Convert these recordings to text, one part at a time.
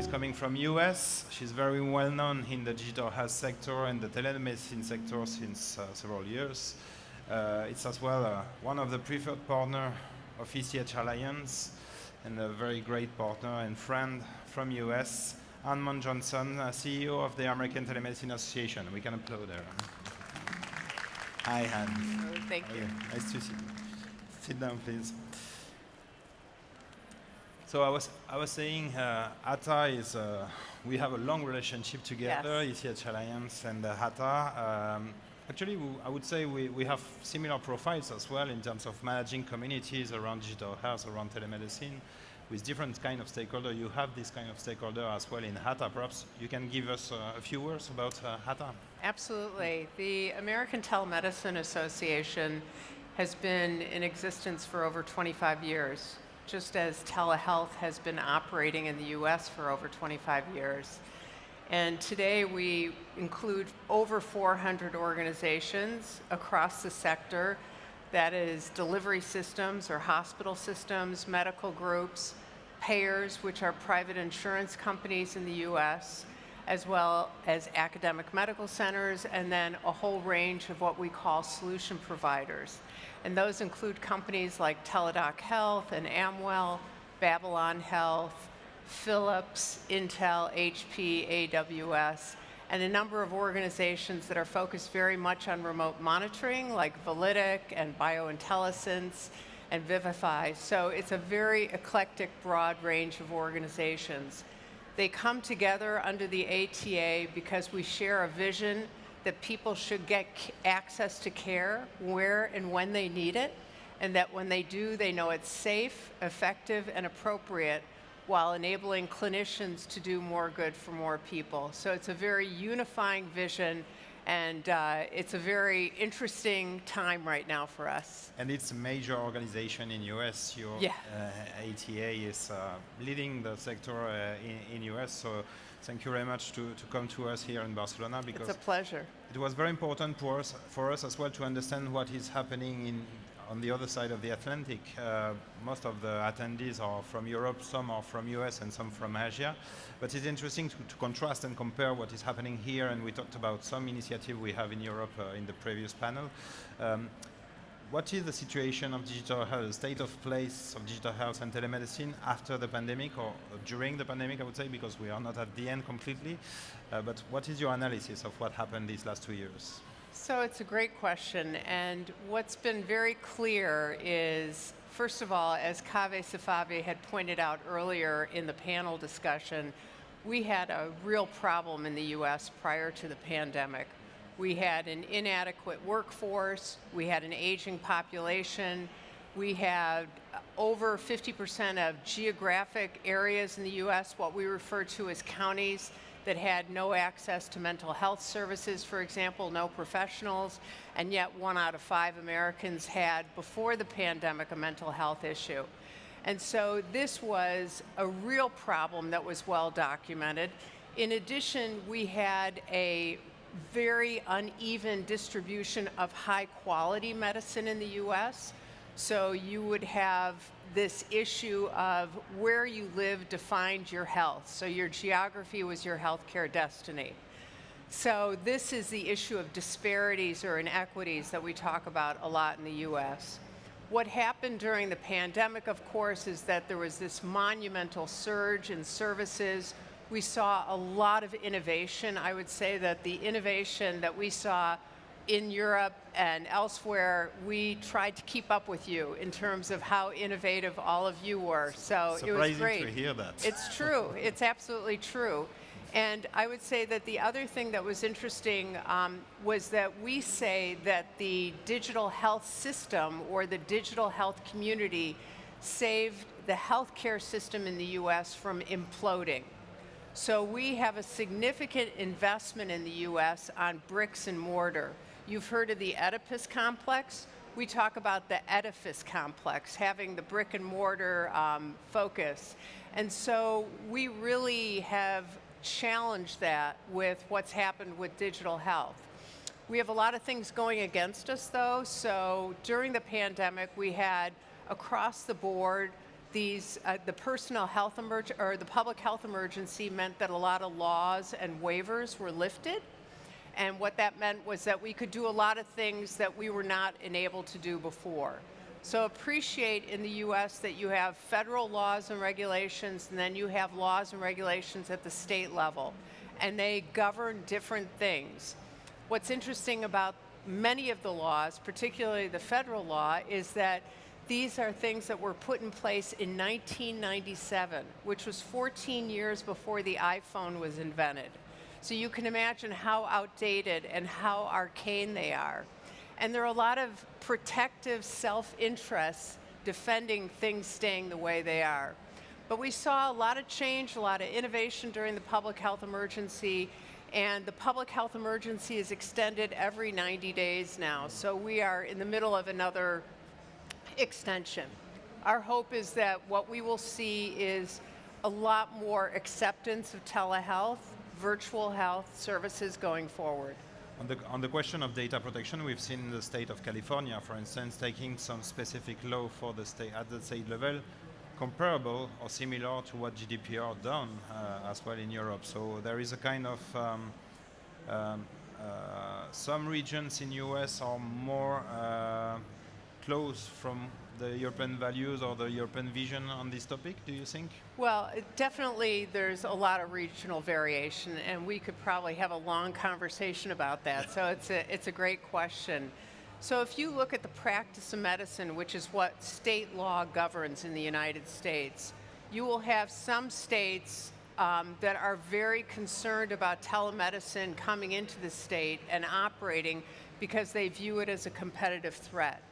coming from US. She's very well known in the digital health sector and the telemedicine sector since several years. It's as well one of the preferred partner of ECH Alliance and a very great partner and friend from US, Anne Johnson, CEO of the American Telemedicine Association. We can applaud her. Hi, Anne. Oh, thank you. Nice to see you. Sit down, please. So I was saying, HATA is, we have a long relationship together, Yes. ECH Alliance and HATA. Actually, I would say we have similar profiles as well in terms of managing communities around digital health, around telemedicine, with different kind of stakeholder. You have this kind of stakeholder as well in HATA. Perhaps you can give us a few words about HATA. Absolutely. The American Telemedicine Association has been in existence for over 25 years, just as telehealth has been operating in the US for over 25 years. And today we include over 400 organizations across the sector. That is delivery systems or hospital systems, medical groups, payers, which are private insurance companies in the US, as well as academic medical centers, and then a whole range of what we call solution providers. And those include companies like Teladoc Health and Amwell, Babylon Health, Philips, Intel, HP, AWS, and a number of organizations that are focused very much on remote monitoring, like Validic and BioIntelliSense and Vivify. So it's a very eclectic, broad range of organizations. They come together under the ATA because we share a vision that people should get access to care where and when they need it, and that when they do, they know it's safe, effective, and appropriate, while enabling clinicians to do more good for more people. So it's a very unifying vision, and it's a very interesting time right now for us. And it's a major organization in US. Your ATA is leading the sector in US. So thank you very much to come to us here in Barcelona, because it's a pleasure. It was very important for us as well to understand what is happening on the other side of the Atlantic. Most of the attendees are from Europe, some are from US and some from Asia. But it's interesting to contrast and compare what is happening here, and we talked about some initiative we have in Europe in the previous panel. What is the situation of digital health, the state of place of digital health and telemedicine after the pandemic, or during the pandemic, I would say, because we are not at the end completely. But what is your analysis of what happened these last 2 years? So it's a great question, and what's been very clear is, first of all, as Kaveh Safavi had pointed out earlier in the panel discussion, we had a real problem in the US prior to the pandemic. We had an inadequate workforce, we had an aging population, we had over 50% of geographic areas in the US, what we refer to as counties, that had no access to mental health services, for example, no professionals, and yet 1 out of 5 Americans had, before the pandemic, a mental health issue. And so this was a real problem that was well documented. In addition, we had a very uneven distribution of high quality medicine in the US. So you would have this issue of where you live defined your health. So your geography was your healthcare destiny. So this is the issue of disparities or inequities that we talk about a lot in the US. What happened during the pandemic, of course, is that there was this monumental surge in services. We saw a lot of innovation. I would say that the innovation that we saw in Europe and elsewhere, we tried to keep up with you in terms of how innovative all of you were. So it was great. Surprising to hear that. It's true. It's absolutely true. And I would say that the other thing that was interesting was that we say that the digital health system or the digital health community saved the healthcare system in the US from imploding. So we have a significant investment in the US on bricks and mortar. You've heard of the Oedipus complex. We talk about the edifice complex, having the brick and mortar focus. And so we really have challenged that with what's happened with digital health. We have a lot of things going against us, though. So during the pandemic, we had across the board the personal health or the public health emergency meant that a lot of laws and waivers were lifted. And what that meant was that we could do a lot of things that we were not enabled to do before. So appreciate in the US that you have federal laws and regulations, and then you have laws and regulations at the state level, and they govern different things. What's interesting about many of the laws, particularly the federal law, is that these are things that were put in place in 1997, which was 14 years before the iPhone was invented. So you can imagine how outdated and how arcane they are. And there are a lot of protective self-interests defending things staying the way they are. But we saw a lot of change, a lot of innovation during the public health emergency, and the public health emergency is extended every 90 days now. So we are in the middle of another extension. Our hope is that what we will see is a lot more acceptance of telehealth, virtual health services going forward. On the question of data protection, we've seen the state of California, for instance, taking some specific law for the state at the state level, comparable or similar to what GDPR done as well in Europe. So there is a kind of some regions in US are more close from the European values or the European vision on this topic, do you think? Well, definitely there's a lot of regional variation, and we could probably have a long conversation about that. So it's a great question. So if you look at the practice of medicine, which is what state law governs in the United States, you will have some states that are very concerned about telemedicine coming into the state and operating because they view it as a competitive threat.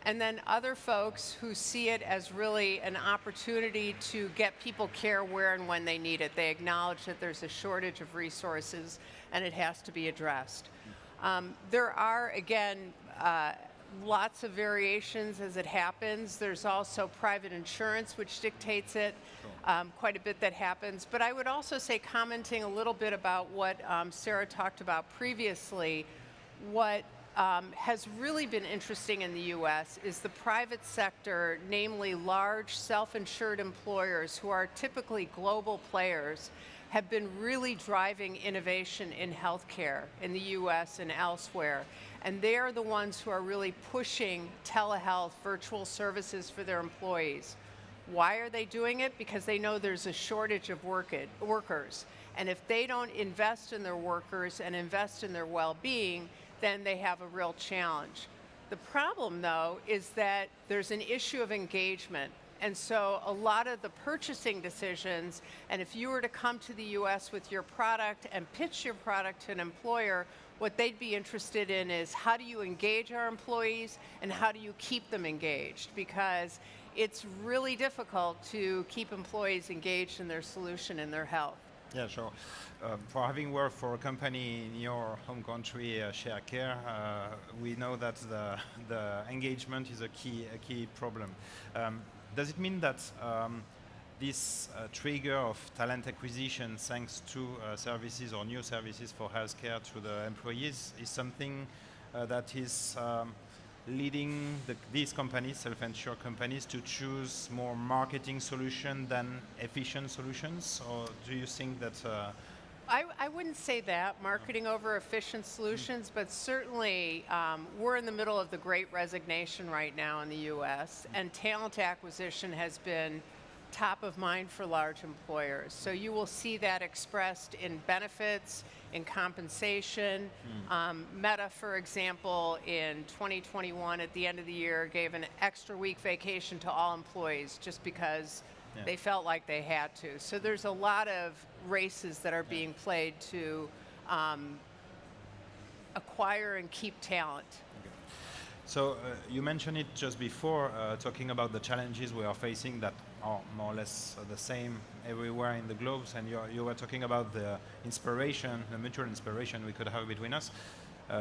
And then other folks who see it as really an opportunity to get people care where and when they need it. They acknowledge that there's a shortage of resources and it has to be addressed. There are, again, lots of variations as it happens. There's also private insurance, which dictates it, quite a bit that happens. But I would also say, commenting a little bit about what Sarah talked about previously, what has really been interesting in the US is the private sector, namely large self-insured employers who are typically global players, have been really driving innovation in healthcare in the US and elsewhere. And they are the ones who are really pushing telehealth virtual services for their employees. Why are they doing it? Because they know there's a shortage of workers. And if they don't invest in their workers and invest in their well-being, then they have a real challenge. The problem, though, is that there's an issue of engagement. And so a lot of the purchasing decisions, and if you were to come to the US with your product and pitch your product to an employer, what they'd be interested in is how do you engage our employees and how do you keep them engaged? Because it's really difficult to keep employees engaged in their solution and their health. Yeah, sure. For having worked for a company in your home country, ShareCare, we know that the engagement is a key problem. Does it mean that this trigger of talent acquisition thanks to services or new services for healthcare to the employees is something that is leading these companies, self-insured companies, to choose more marketing solutions than efficient solutions? Or do you think that... I wouldn't say that, marketing over efficient solutions, but certainly we're in the middle of the great resignation right now in the US, and talent acquisition has been top of mind for large employers. So you will see that expressed in benefits, in compensation. Meta, for example, in 2021 at the end of the year gave an extra week vacation to all employees just because they felt like they had to. So there's a lot of races that are being played to acquire and keep talent. Okay. So you mentioned it just before, talking about the challenges we are facing that are more or less the same everywhere in the globe, and you were talking about the inspiration, the mutual inspiration we could have between us.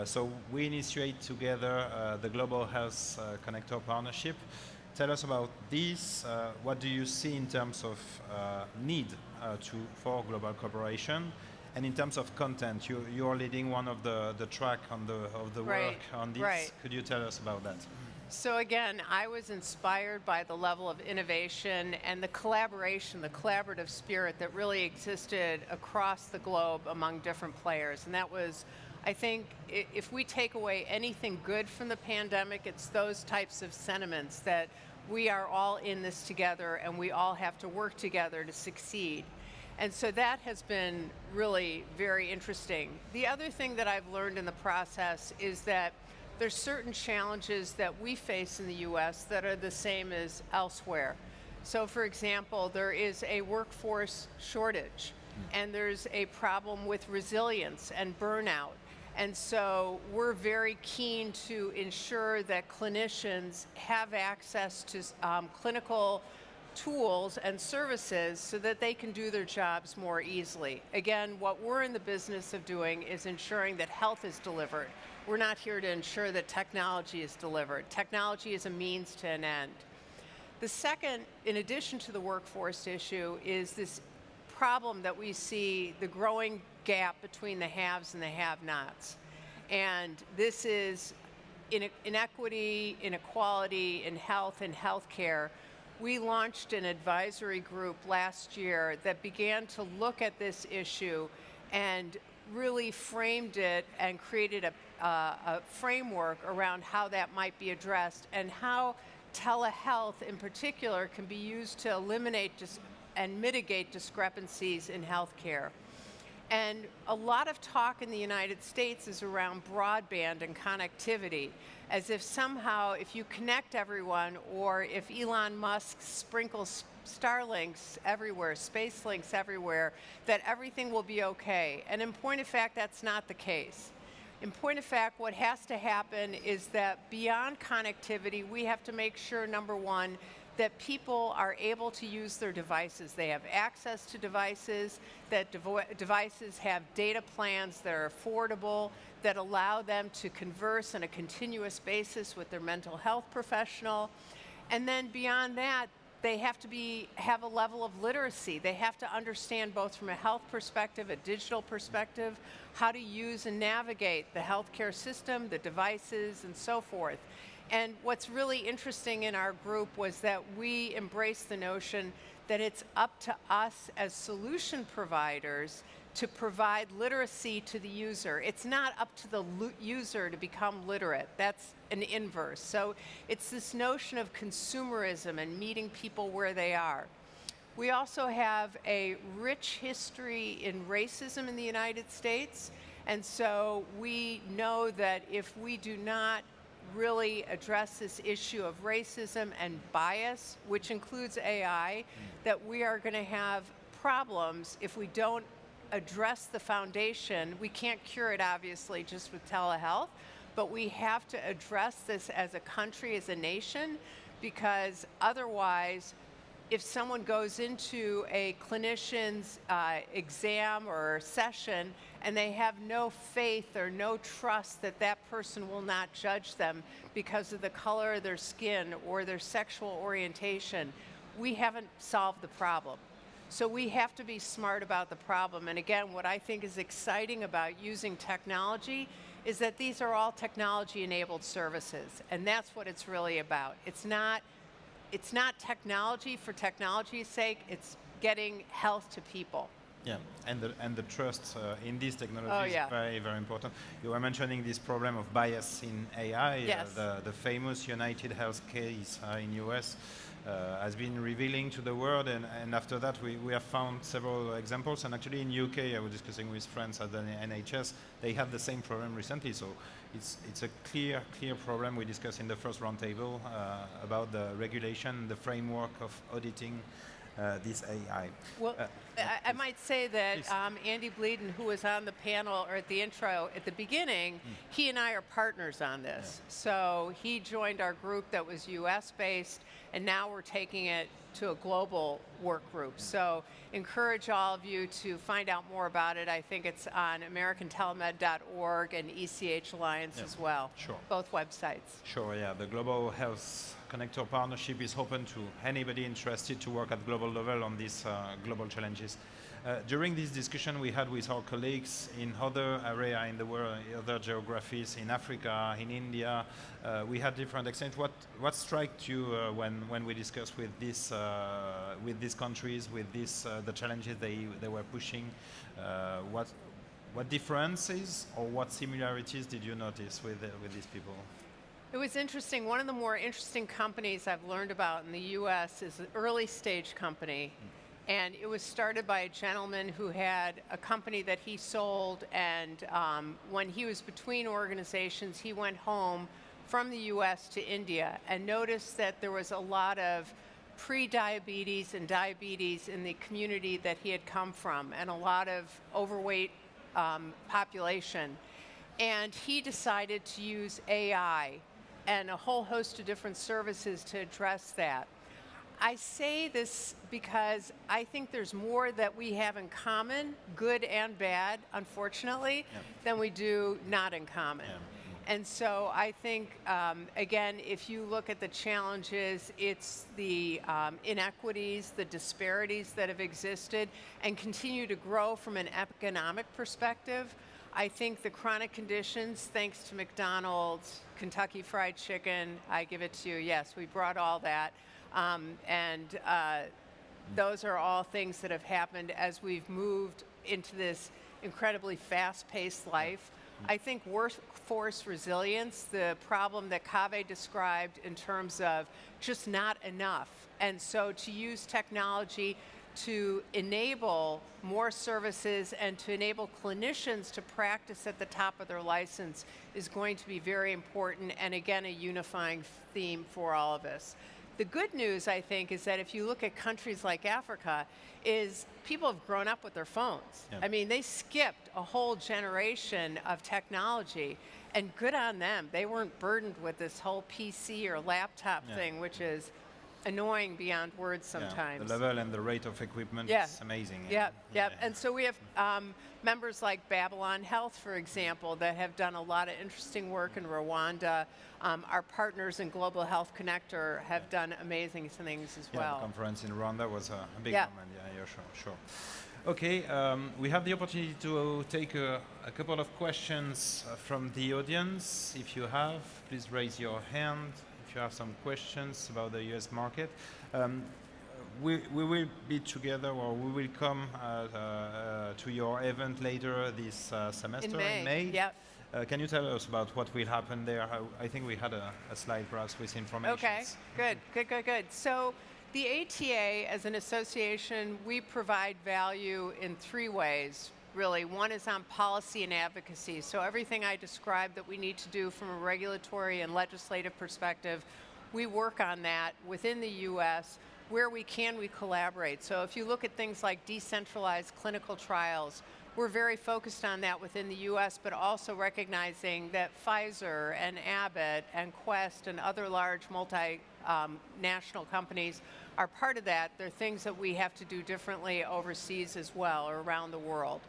So we initiate together the Global Health Connector Partnership. Tell us about this. What do you see in terms of need for global cooperation? And in terms of content, you're leading one of the track of the work on this. Right. Could you tell us about that? So again, I was inspired by the level of innovation and the collaboration, the collaborative spirit that really existed across the globe among different players. And that was, I think, if we take away anything good from the pandemic, it's those types of sentiments that we are all in this together and we all have to work together to succeed. And so that has been really very interesting. The other thing that I've learned in the process is that there's certain challenges that we face in the US that are the same as elsewhere. So for example, there is a workforce shortage and there's a problem with resilience and burnout. And so we're very keen to ensure that clinicians have access to clinical tools and services so that they can do their jobs more easily. Again, what we're in the business of doing is ensuring that health is delivered. We're not here to ensure that technology is delivered. Technology is a means to an end. The second, in addition to the workforce issue, is this problem that we see, the growing gap between the haves and the have-nots. And this is inequity, inequality in health and healthcare. We launched an advisory group last year that began to look at this issue and really framed it and created a framework around how that might be addressed and how telehealth in particular can be used to eliminate and mitigate discrepancies in healthcare. And a lot of talk in the United States is around broadband and connectivity, as if somehow if you connect everyone, or if Elon Musk sprinkles Starlinks everywhere, space links everywhere, that everything will be okay. And in point of fact, that's not the case. In point of fact, what has to happen is that beyond connectivity, we have to make sure, number one, that people are able to use their devices. They have access to devices, that devices have data plans that are affordable, that allow them to converse on a continuous basis with their mental health professional. And then beyond that, they have to have a level of literacy. They have to understand, both from a health perspective, a digital perspective, how to use and navigate the healthcare system, the devices, and so forth. And what's really interesting in our group was that we embraced the notion that it's up to us as solution providers to provide literacy to the user. It's not up to the user to become literate. That's an inverse. So it's this notion of consumerism and meeting people where they are. We also have a rich history in racism in the United States. And so we know that if we do not really address this issue of racism and bias, which includes AI, that we are going to have problems if we don't address the foundation. We can't cure it, obviously, just with telehealth, but we have to address this as a country, as a nation, because otherwise, if someone goes into a clinician's exam or session and they have no faith or no trust that that person will not judge them because of the color of their skin or their sexual orientation, we haven't solved the problem. So we have to be smart about the problem. And again, what I think is exciting about using technology is that these are all technology-enabled services, and that's what it's really about. It's not technology for technology's sake, it's getting health to people. Yeah, and the trust in these technologies is very, very important. You were mentioning this problem of bias in AI. Yes. The famous United Health case in US has been revealing to the world, and after that we have found several examples. And actually in UK, I was discussing with friends at the NHS, they had the same problem recently. So it's a clear problem. We discussed in the first roundtable about the regulation, the framework of auditing this AI. Well, I might say that Andy Bleeden, who was on the panel or at the intro at the beginning, he and I are partners on this. Yeah. So he joined our group that was US-based, and now we're taking it to a global work group. So encourage all of you to find out more about it. I think it's on americantelemed.org and ECH Alliance as well. Sure. Both websites. Sure, yeah. The Global Health Connector Partnership is open to anybody interested to work at global level on these global challenges. During this discussion we had with our colleagues in other areas in the world, other geographies, in Africa, in India, we had different accents. What struck you when we discussed with these countries, with the challenges they were pushing? What differences or what similarities did you notice with these people? It was interesting. One of the more interesting companies I've learned about in the US is an early stage company. And it was started by a gentleman who had a company that he sold, and when he was between organizations, he went home from the US to India and noticed that there was a lot of pre-diabetes and diabetes in the community that he had come from, and a lot of overweight population. And he decided to use AI and a whole host of different services to address that. I say this because I think there's more that we have in common, good and bad, unfortunately, than we do not in common. And so I think, again, if you look at the challenges, it's the inequities, the disparities that have existed and continue to grow from an economic perspective. I think the chronic conditions, thanks to McDonald's, Kentucky Fried Chicken, I give it to you, yes, we brought all that. Those are all things that have happened as we've moved into this incredibly fast-paced life. I think workforce resilience, the problem that Kaveh described in terms of just not enough. And so to use technology to enable more services and to enable clinicians to practice at the top of their license is going to be very important, and again, a unifying theme for all of us. The good news, I think, is that if you look at countries like Africa, is people have grown up with their phones. I mean, they skipped a whole generation of technology, and good on them. They weren't burdened with this whole PC or laptop thing, which is annoying beyond words sometimes. The level and the rate of equipment is amazing. And so we have members like Babylon Health, for example, that have done a lot of interesting work in Rwanda. Our partners in Global Health Connector have done amazing things as well. The conference in Rwanda was a big moment. Sure. Okay, we have the opportunity to take a couple of questions from the audience. If you have, please raise your hand. If you have some questions about the US market. We will be together, or we will come to your event later this semester in May. Can you tell us about what will happen there? I think we had a slide perhaps with information. Okay, good. So the ATA, as an association, we provide value in three ways, really. One is on policy and advocacy. So everything I described that we need to do from a regulatory and legislative perspective, we work on that within the US. Where we can, we collaborate. So if you look at things like decentralized clinical trials, we're very focused on that within the US, but also recognizing that Pfizer and Abbott and Quest and other large multinational companies are part of that. There are things that we have to do differently overseas as well, or around the world.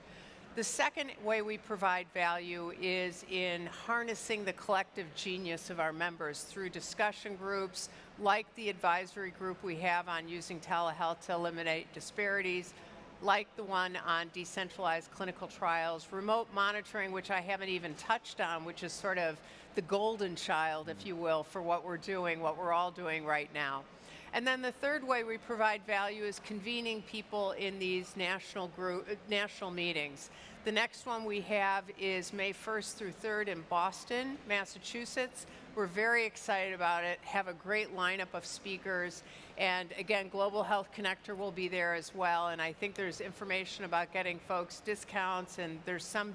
The second way we provide value is in harnessing the collective genius of our members through discussion groups, like the advisory group we have on using telehealth to eliminate disparities, like the one on decentralized clinical trials, remote monitoring, which I haven't even touched on, which is sort of the golden child, if you will, for what we're doing, what we're all doing right now. And then the third way we provide value is convening people in these national meetings. The next one we have is May 1st through 3rd in Boston, Massachusetts. We're very excited about it, have a great lineup of speakers. And again, Global Health Connector will be there as well. And I think there's information about getting folks discounts, and there's some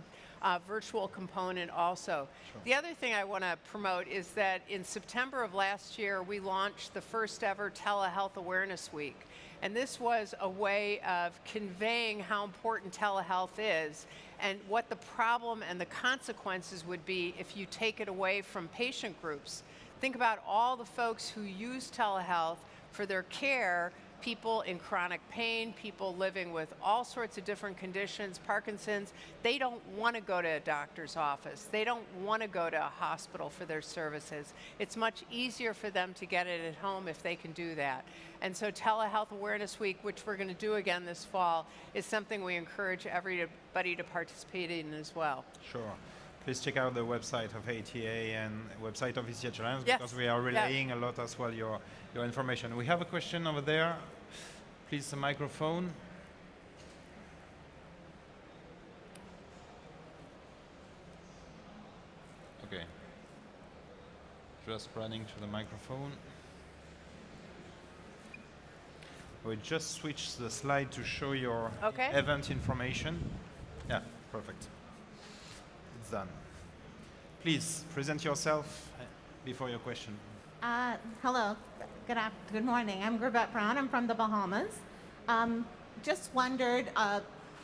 virtual component also. Sure. The other thing I want to promote is that in September of last year, we launched the first ever Telehealth Awareness Week. And this was a way of conveying how important telehealth is and what the problem and the consequences would be if you take it away from patient groups. Think about all the folks who use telehealth for their care, people in chronic pain, people living with all sorts of different conditions, Parkinson's, they don't want to go to a doctor's office. They don't want to go to a hospital for their services. It's much easier for them to get it at home if they can do that. And so Telehealth Awareness Week, which we're going to do again this fall, is something we encourage everybody to participate in as well. Sure. Please check out the website of ATA and website of ECHLMs, Yes. because we are relaying a lot as well your information. We have a question over there. Please, the microphone. Okay. Just running to the microphone. We just switched the slide to show your Okay. event information. Yeah, perfect. It's done. Please present yourself before your question. Hello, good morning. I'm Gravette Brown. I'm from the Bahamas. Just wondered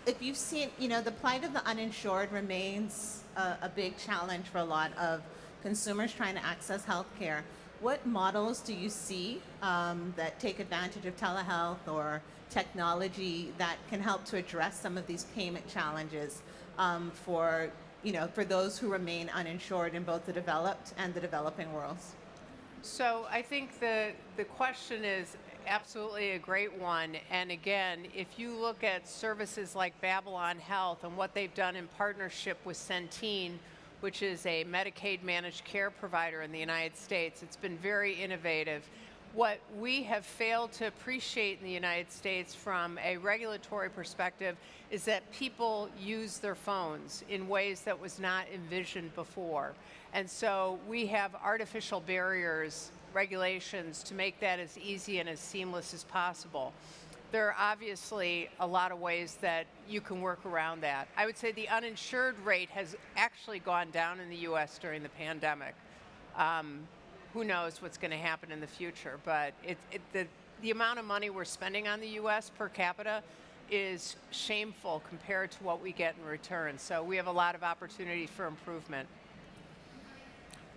if you've seen, the plight of the uninsured remains a big challenge for a lot of consumers trying to access healthcare. What models do you see that take advantage of telehealth or technology that can help to address some of these payment challenges for those who remain uninsured in both the developed and the developing worlds? So I think the question is absolutely a great one. And again, if you look at services like Babylon Health and what they've done in partnership with Centene, which is a Medicaid managed care provider in the United States, it's been very innovative. What we have failed to appreciate in the United States from a regulatory perspective is that people use their phones in ways that was not envisioned before. And so we have artificial barriers, regulations to make that as easy and as seamless as possible. There are obviously a lot of ways that you can work around that. I would say the uninsured rate has actually gone down in the US during the pandemic. Who knows what's going to happen in the future, but the amount of money we're spending on the US per capita is shameful compared to what we get in return. So we have a lot of opportunity for improvement.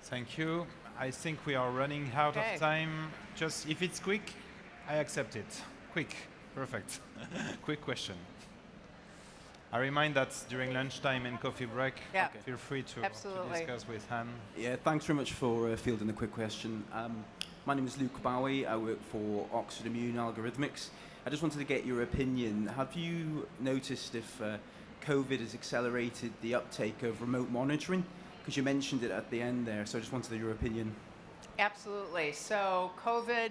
Thank you. I think we are running out Okay. of time. Just if it's quick, I accept it. Quick, perfect. Quick question. I remind that during lunchtime and coffee break, Yeah. feel free to Absolutely. discuss with Han. Yeah, thanks very much for fielding the quick question. My name is Luke Bowie. I work for Oxford Immune Algorithmics. I just wanted to get your opinion. Have you noticed if COVID has accelerated the uptake of remote monitoring? Because you mentioned it at the end there, so I just wanted your opinion. Absolutely. So COVID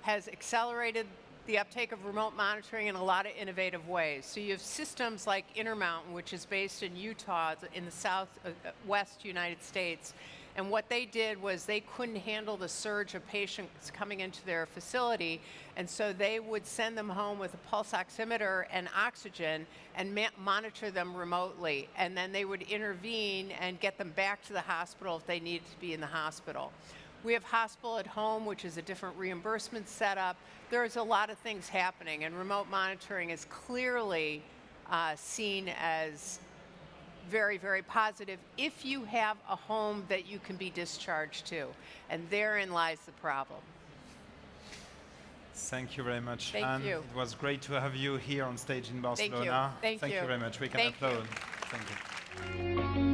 has accelerated the uptake of remote monitoring in a lot of innovative ways. So you have systems like Intermountain, which is based in Utah, in the southwest United States. And what they did was they couldn't handle the surge of patients coming into their facility, and so they would send them home with a pulse oximeter and oxygen and monitor them remotely. And then they would intervene and get them back to the hospital if they needed to be in the hospital. We have hospital at home, which is a different reimbursement setup. There's a lot of things happening, and remote monitoring is clearly seen as very, very positive if you have a home that you can be discharged to. And therein lies the problem. Thank you very much. Thank Anne. you. It was great to have you here on stage in Thank you. Barcelona. Thank you. Very much. We can Thank you. applaud. Thank you.